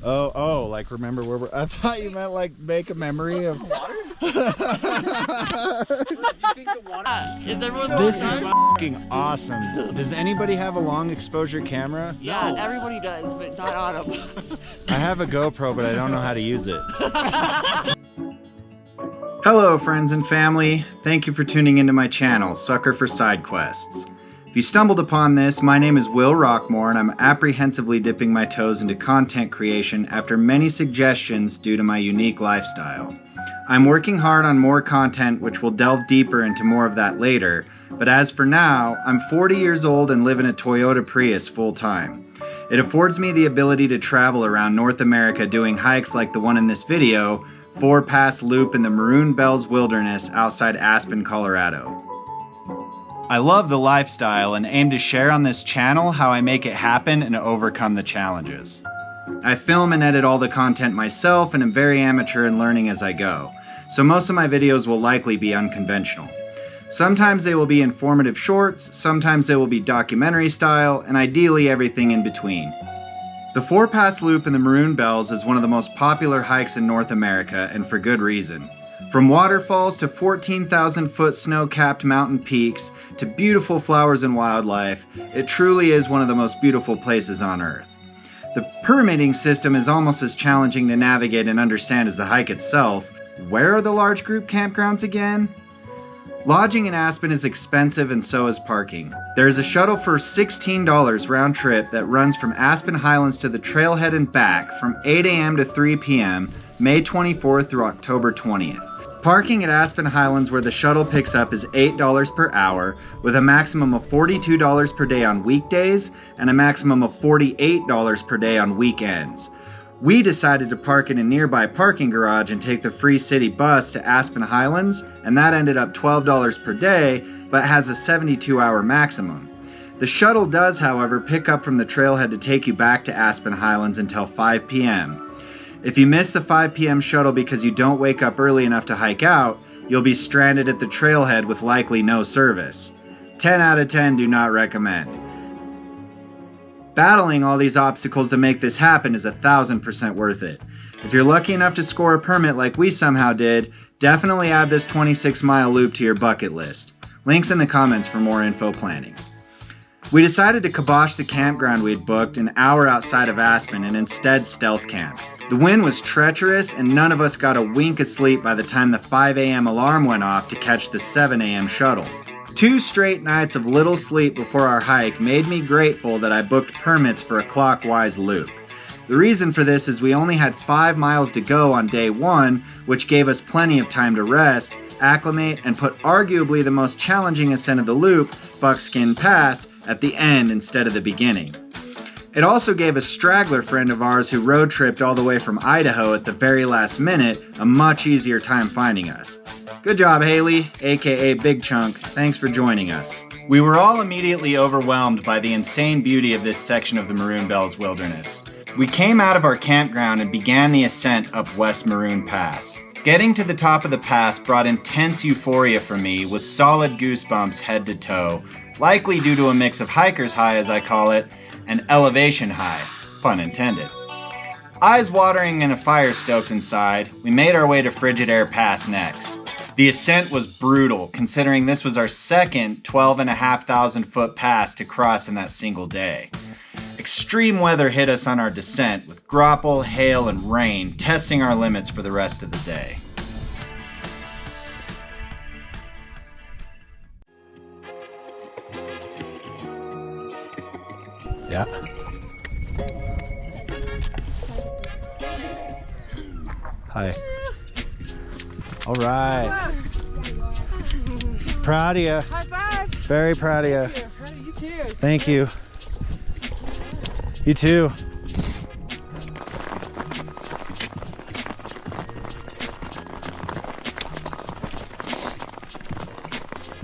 Oh, like remember where I thought you meant like make a memory of. Is everyone This is fucking awesome. Does anybody have a long exposure camera? Yeah, everybody does, but not on them. I have a GoPro, but I don't know how to use it. Hello, friends and family. Thank you for tuning into my channel, Sucker for Side Quests. If you stumbled upon this, my name is Will Rockmore, and I'm apprehensively dipping my toes into content creation after many suggestions due to my unique lifestyle. I'm working hard on more content, which will delve deeper into more of that later, but as for now, I'm 40 years old and live in a Toyota Prius full-time. It affords me the ability to travel around North America doing hikes like the one in this video, 4-pass loop in the Maroon Bells Wilderness outside Aspen, Colorado. I love the lifestyle and aim to share on this channel how I make it happen and overcome the challenges. I film and edit all the content myself and am very amateur in learning as I go, so most of my videos will likely be unconventional. Sometimes they will be informative shorts, sometimes they will be documentary style, and ideally everything in between. The 4-pass loop in the Maroon Bells is one of the most popular hikes in North America, and for good reason. From waterfalls to 14,000-foot snow-capped mountain peaks to beautiful flowers and wildlife, it truly is one of the most beautiful places on Earth. The permitting system is almost as challenging to navigate and understand as the hike itself. Where are the large group campgrounds again? Lodging in Aspen is expensive and so is parking. There is a shuttle for $16 round trip that runs from Aspen Highlands to the trailhead and back from 8 a.m. to 3 p.m., May 24th through October 20th. Parking at Aspen Highlands where the shuttle picks up is $8 per hour, with a maximum of $42 per day on weekdays and a maximum of $48 per day on weekends. We decided to park in a nearby parking garage and take the free city bus to Aspen Highlands, and that ended up $12 per day, but has a 72-hour maximum. The shuttle does, however, pick up from the trailhead to take you back to Aspen Highlands until 5 p.m. If you miss the 5 p.m. shuttle because you don't wake up early enough to hike out, you'll be stranded at the trailhead with likely no service. 10 out of 10 do not recommend. Battling all these obstacles to make this happen is 1,000% worth it. If you're lucky enough to score a permit like we somehow did, definitely add this 26-mile loop to your bucket list. Links in the comments for more info planning. We decided to kibosh the campground we'd booked an hour outside of Aspen and instead stealth camp. The wind was treacherous and none of us got a wink of sleep by the time the 5 a.m. alarm went off to catch the 7 a.m. shuttle. 2 straight nights of little sleep before our hike made me grateful that I booked permits for a clockwise loop. The reason for this is we only had 5 miles to go on day 1, which gave us plenty of time to rest, acclimate, and put arguably the most challenging ascent of the loop, Buckskin Pass, at the end instead of the beginning. It also gave a straggler friend of ours who road tripped all the way from Idaho at the very last minute a much easier time finding us. Good job, Haley, aka Big Chunk. Thanks for joining us. We were all immediately overwhelmed by the insane beauty of this section of the Maroon Bells Wilderness. We came out of our campground and began the ascent up West Maroon Pass. Getting to the top of the pass brought intense euphoria for me with solid goosebumps head to toe, likely due to a mix of hiker's high, as I call it, and elevation high, pun intended. Eyes watering and a fire stoked inside, we made our way to Frigid Air Pass next. The ascent was brutal, considering this was our second 12,500 foot pass to cross in that single day. Extreme weather hit us on our descent, with grapple, hail, and rain testing our limits for the rest of the day. Yeah. Hi. All right. Proud of you. High five. Very proud of you. Proud of you too. Thank you. You too.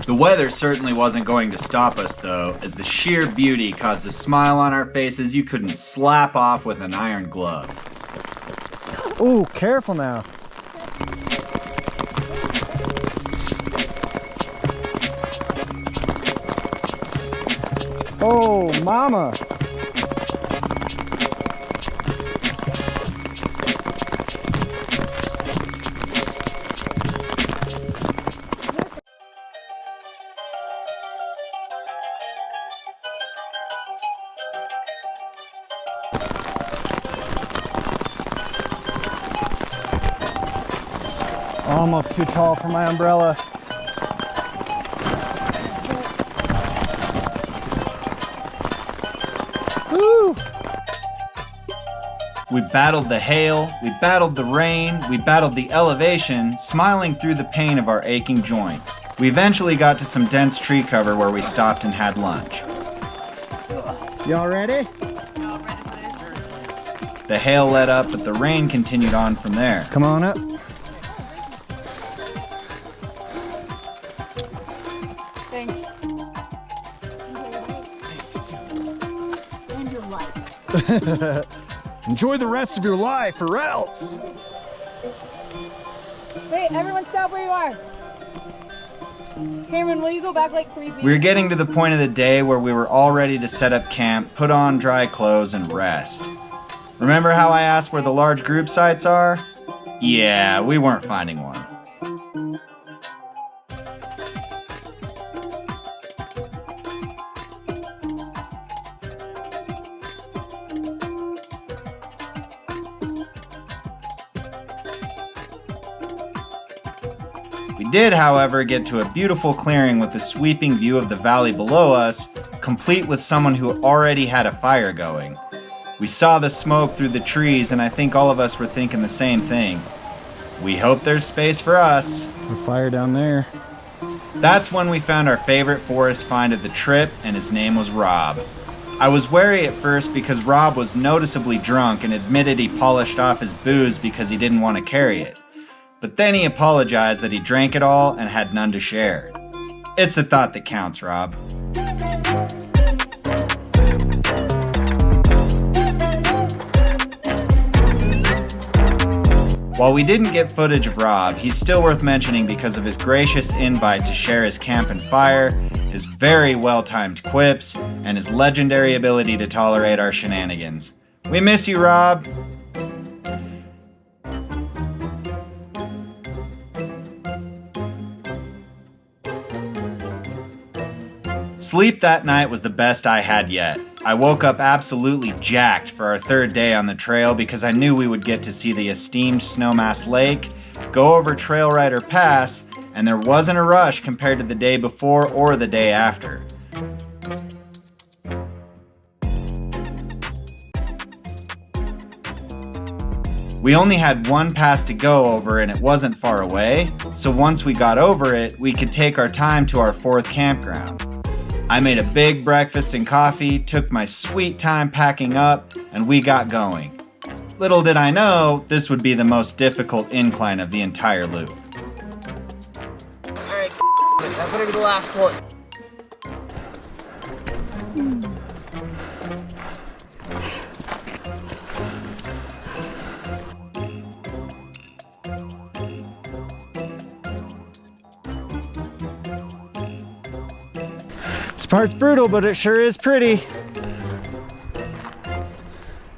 The weather certainly wasn't going to stop us though, as the sheer beauty caused a smile on our faces you couldn't slap off with an iron glove. Ooh, careful now. Oh, mama. almost too tall for my umbrella. Woo! We battled the hail, we battled the rain, we battled the elevation, smiling through the pain of our aching joints. We eventually got to some dense tree cover where we stopped and had lunch. Y'all ready? No, ready for this. The hail let up, but the rain continued on from there. Come on up. Thanks. And your life. Enjoy the rest of your life, or else. Wait, everyone stop where you are. Cameron, will you go back like 3 feet? We were getting to the point of the day where we were all ready to set up camp, put on dry clothes, and rest. Remember how I asked where the large group sites are? Yeah, we weren't finding one. We did, however, get to a beautiful clearing with a sweeping view of the valley below us, complete with someone who already had a fire going. We saw the smoke through the trees, and I think all of us were thinking the same thing. We hope there's space for us. A fire down there. That's when we found our favorite forest find of the trip, and his name was Rob. I was wary at first because Rob was noticeably drunk and admitted he polished off his booze because he didn't want to carry it. But then he apologized that he drank it all and had none to share. It's the thought that counts, Rob. While we didn't get footage of Rob, he's still worth mentioning because of his gracious invite to share his camp and fire, his very well-timed quips, and his legendary ability to tolerate our shenanigans. We miss you, Rob. Sleep that night was the best I had yet. I woke up absolutely jacked for our third day on the trail because I knew we would get to see the esteemed Snowmass Lake, go over Frigid Air Pass, and there wasn't a rush compared to the day before or the day after. We only had one pass to go over and it wasn't far away, so once we got over it, we could take our time to our fourth campground. I made a big breakfast and coffee, took my sweet time packing up, and we got going. Little did I know, this would be the most difficult incline of the entire loop. Alright, that's gonna be the last one. This part's brutal, but it sure is pretty.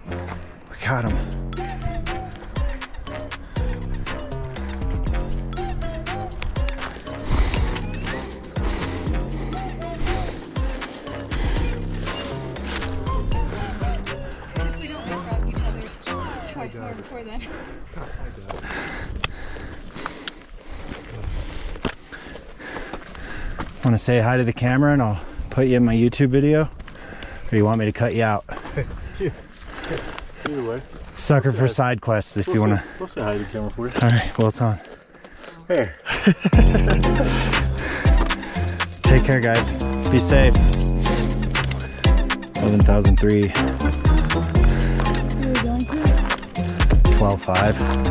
We got him. If we don't interrupt each other twice more before then. Want to say hi to the camera and I'll put you in my YouTube video? Or you want me to cut you out? Yeah. Either way. Sucker for side quests if you want to. We'll say hi to the camera for you. Alright, well it's on. Hey. Take care, guys. Be safe. 11,003. 12,5.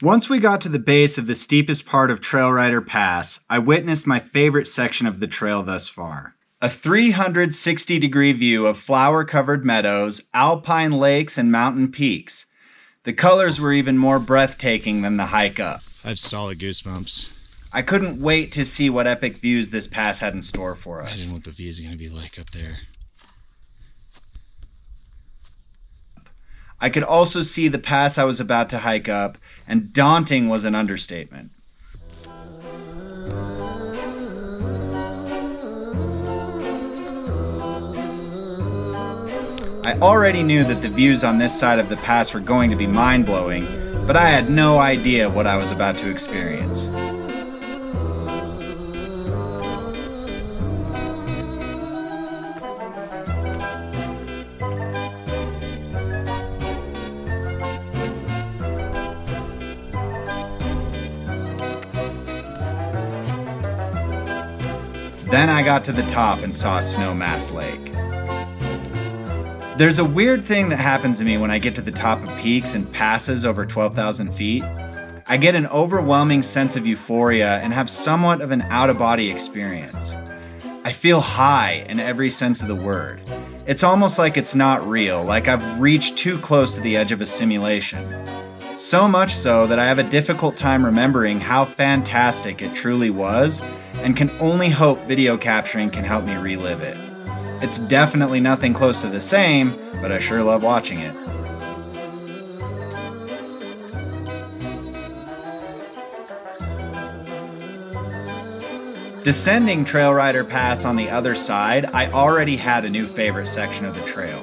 Once we got to the base of the steepest part of Frigid Air Pass, I witnessed my favorite section of the trail thus far. A 360-degree view of flower-covered meadows, alpine lakes, and mountain peaks. The colors were even more breathtaking than the hike up. I have solid goosebumps. I couldn't wait to see what epic views this pass had in store for us. Imagine what the views are going to be like up there. I could also see the pass I was about to hike up, and daunting was an understatement. I already knew that the views on this side of the pass were going to be mind-blowing, but I had no idea what I was about to experience. Then I got to the top and saw Snowmass Lake. There's a weird thing that happens to me when I get to the top of peaks and passes over 12,000 feet. I get an overwhelming sense of euphoria and have somewhat of an out-of-body experience. I feel high in every sense of the word. It's almost like it's not real, like I've reached too close to the edge of a simulation. So much so that I have a difficult time remembering how fantastic it truly was, and can only hope video capturing can help me relive it. It's definitely nothing close to the same, but I sure love watching it. Descending Trail Rider Pass on the other side, I already had a new favorite section of the trail.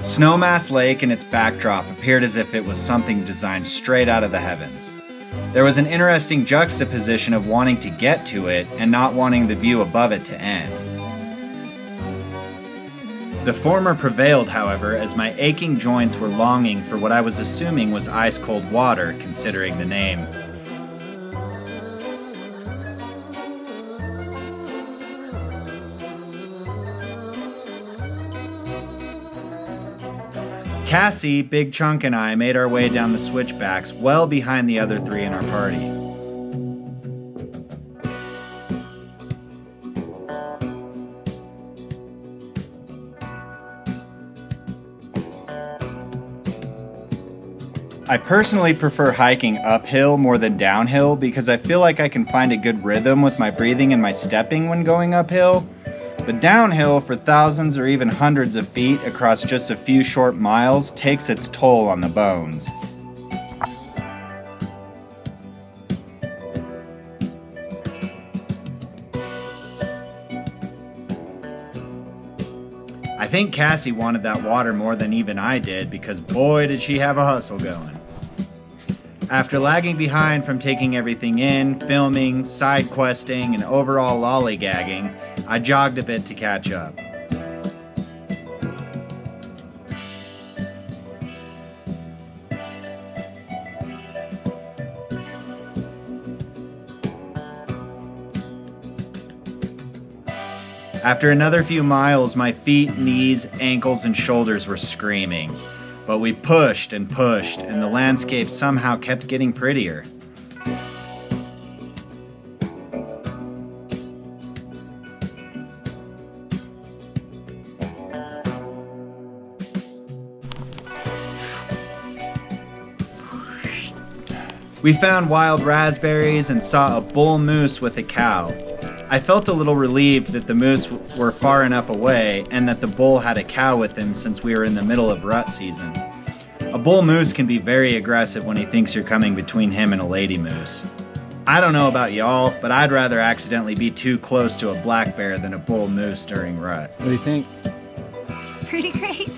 Snowmass Lake and its backdrop appeared as if it was something designed straight out of the heavens. There was an interesting juxtaposition of wanting to get to it and not wanting the view above it to end. The former prevailed, however, as my aching joints were longing for what I was assuming was ice-cold water, considering the name. Cassie, Big Chunk, and I made our way down the switchbacks well behind the other three in our party. I personally prefer hiking uphill more than downhill because I feel like I can find a good rhythm with my breathing and my stepping when going uphill. But downhill for thousands or even hundreds of feet across just a few short miles takes its toll on the bones. I think Cassie wanted that water more than even I did because boy did she have a hustle going. After lagging behind from taking everything in, filming, side questing, and overall lollygagging, I jogged a bit to catch up. After another few miles, my feet, knees, ankles, and shoulders were screaming. But we pushed, and the landscape somehow kept getting prettier. We found wild raspberries and saw a bull moose with a cow. I felt a little relieved that the moose were far enough away and that the bull had a cow with him since we were in the middle of rut season. A bull moose can be very aggressive when he thinks you're coming between him and a lady moose. I don't know about y'all, but I'd rather accidentally be too close to a black bear than a bull moose during rut. What do you think? Pretty great.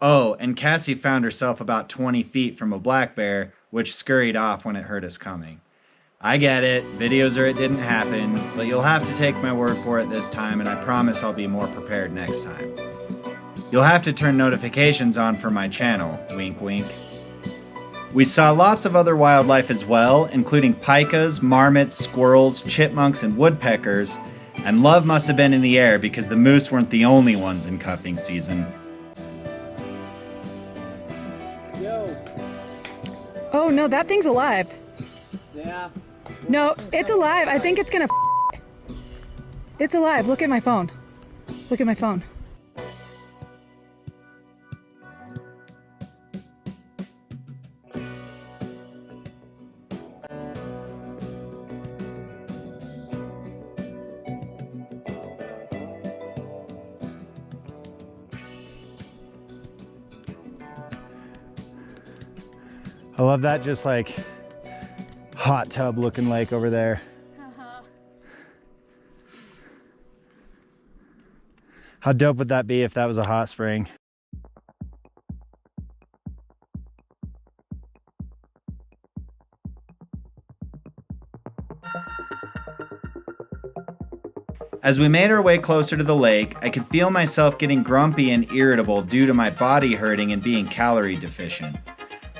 Oh, and Cassie found herself about 20 feet from a black bear, which scurried off when it heard us coming. I get it, videos or it didn't happen, but you'll have to take my word for it this time, and I promise I'll be more prepared next time. You'll have to turn notifications on for my channel, wink wink. We saw lots of other wildlife as well, including pikas, marmots, squirrels, chipmunks, and woodpeckers, and love must have been in the air because the moose weren't the only ones in cuffing season. Oh no, that thing's alive. Yeah. No, it's alive. I think it's gonna It's alive. Look at my phone. Look at my phone. I love that, just like hot tub looking lake over there. How dope would that be if that was a hot spring? As we made our way closer to the lake, I could feel myself getting grumpy and irritable due to my body hurting and being calorie deficient.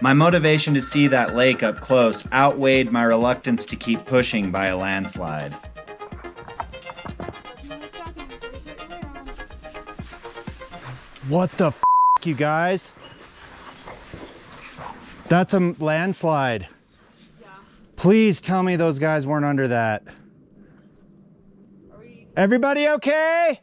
My motivation to see that lake up close outweighed my reluctance to keep pushing by a landslide. What the f***, you guys? That's a landslide. Yeah. Please tell me those guys weren't under that. Everybody okay?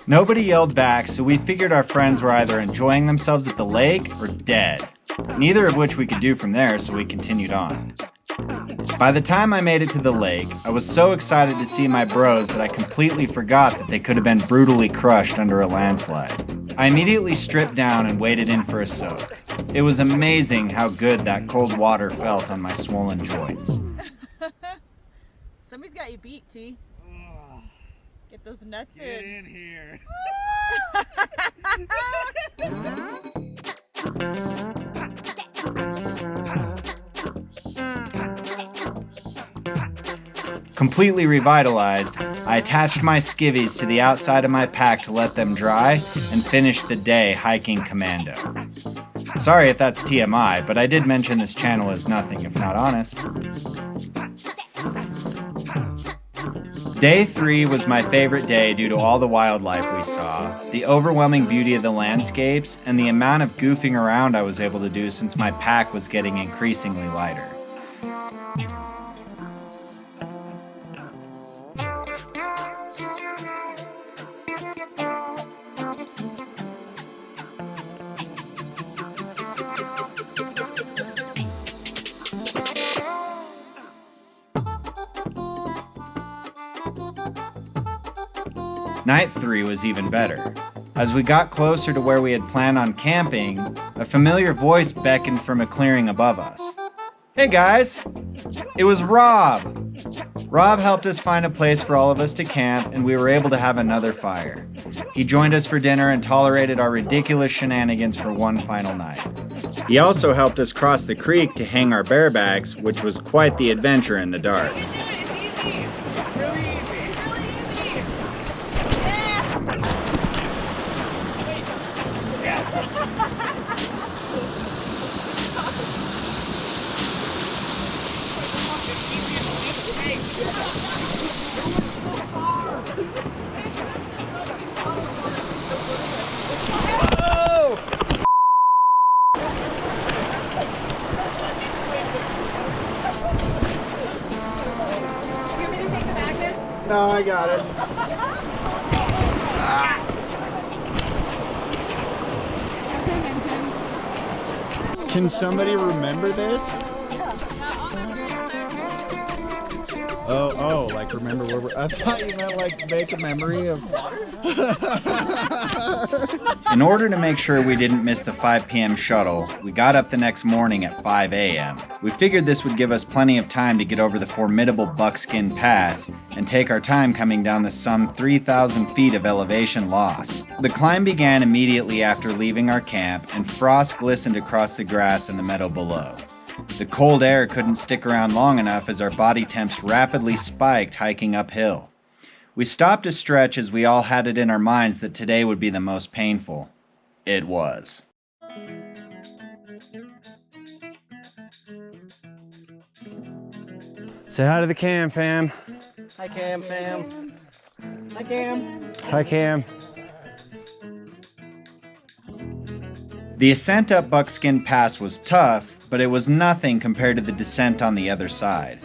Nobody yelled back, so we figured our friends were either enjoying themselves at the lake or dead. Neither of which we could do from there, so we continued on. By the time I made it to the lake, I was so excited to see my bros that I completely forgot that they could have been brutally crushed under a landslide. I immediately stripped down and waded in for a soak. It was amazing how good that cold water felt on my swollen joints. Somebody's got you beat, T. Get those nuts Get in here. Completely revitalized, I attached my skivvies to the outside of my pack to let them dry and finished the day hiking commando. Sorry if that's TMI, but I did mention this channel is nothing if not honest. Day 3 was my favorite day due to all the wildlife we saw, the overwhelming beauty of the landscapes, and the amount of goofing around I was able to do since my pack was getting increasingly lighter. Night 3 was even better. As we got closer to where we had planned on camping, a familiar voice beckoned from a clearing above us. Hey guys! It was Rob! Rob helped us find a place for all of us to camp, and we were able to have another fire. He joined us for dinner and tolerated our ridiculous shenanigans for one final night. He also helped us cross the creek to hang our bear bags, which was quite the adventure in the dark. No, I got it. Can somebody remember this? Oh, like remember where we're... I thought you meant like make a memory of... In order to make sure we didn't miss the 5 p.m. shuttle, we got up the next morning at 5 a.m. We figured this would give us plenty of time to get over the formidable Buckskin Pass and take our time coming down the some 3,000 feet of elevation loss. The climb began immediately after leaving our camp, and frost glistened across the grass in the meadow below. The cold air couldn't stick around long enough as our body temps rapidly spiked hiking uphill. We stopped to stretch as we all had it in our minds that today would be the most painful. It was. Say hi to the cam, fam. Hi, Cam, fam. Hi, Cam. Hi, Cam. The ascent up Buckskin Pass was tough, but it was nothing compared to the descent on the other side.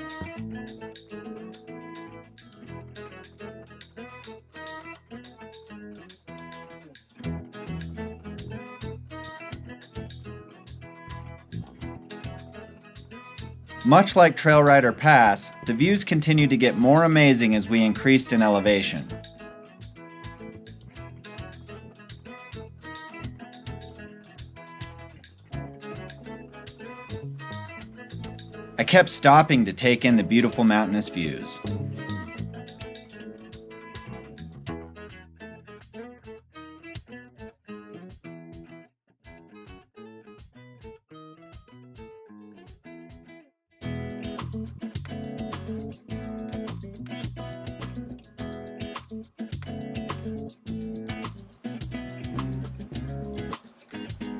Much like Trail Rider Pass, the views continued to get more amazing as we increased in elevation. I kept stopping to take in the beautiful mountainous views.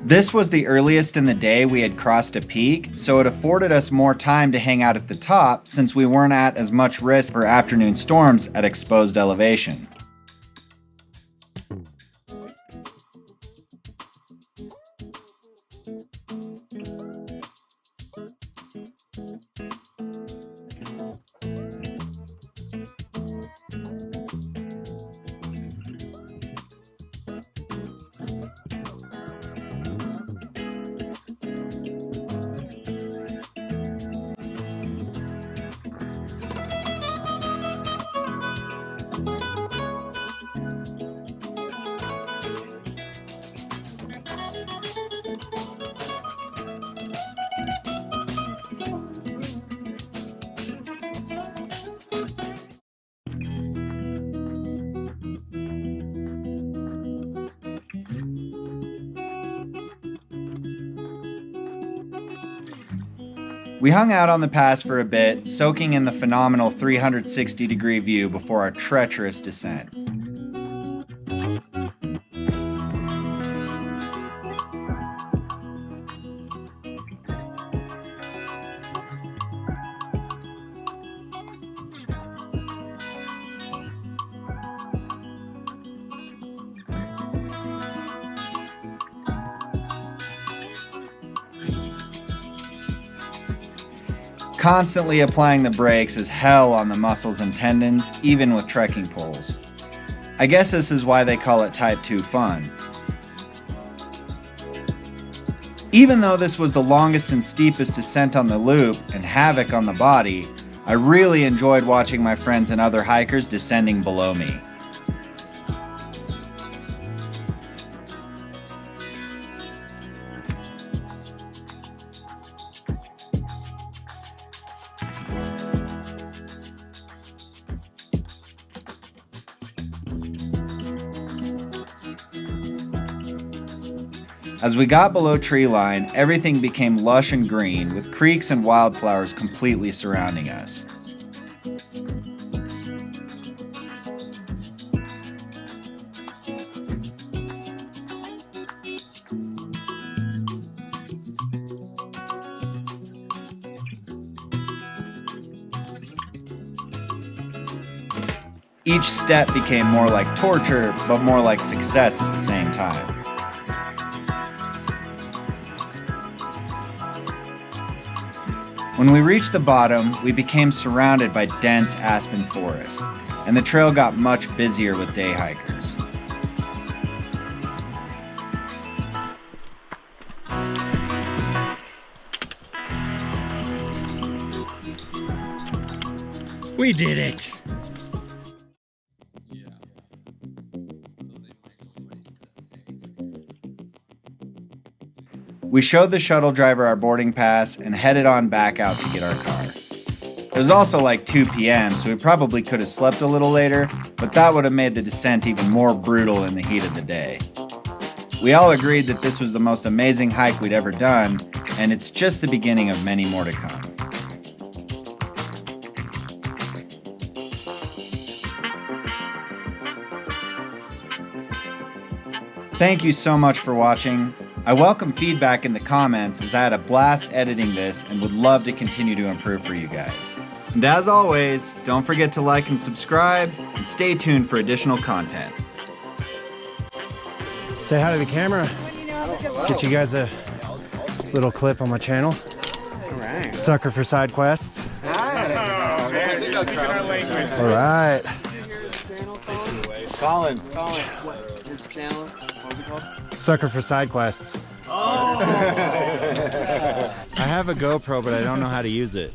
This was the earliest in the day we had crossed a peak, so it afforded us more time to hang out at the top since we weren't at as much risk for afternoon storms at exposed elevation. We hung out on the pass for a bit, soaking in the phenomenal 360-degree view before our treacherous descent. Constantly applying the brakes is hell on the muscles and tendons, even with trekking poles. I guess this is why they call it Type 2 fun. Even though this was the longest and steepest descent on the loop and havoc on the body, I really enjoyed watching my friends and other hikers descending below me. As we got below tree line, everything became lush and green, with creeks and wildflowers completely surrounding us. Each step became more like torture, but more like success at the same time. When we reached the bottom, we became surrounded by dense aspen forest, and the trail got much busier with day hikers. We did it! We showed the shuttle driver our boarding pass and headed on back out to get our car. It was also like 2 p.m., so we probably could have slept a little later, but that would have made the descent even more brutal in the heat of the day. We all agreed that this was the most amazing hike we'd ever done, and it's just the beginning of many more to come. Thank you so much for watching. I welcome feedback in the comments as I had a blast editing this and would love to continue to improve for you guys. And as always, don't forget to like and subscribe and stay tuned for additional content. Say hi to the camera. Get you guys a little clip on my channel. Alright. Sucker for side quests. Alright. Colin. His channel, what was it called? Sucker for side quests. Oh! I have a GoPro, but I don't know how to use it.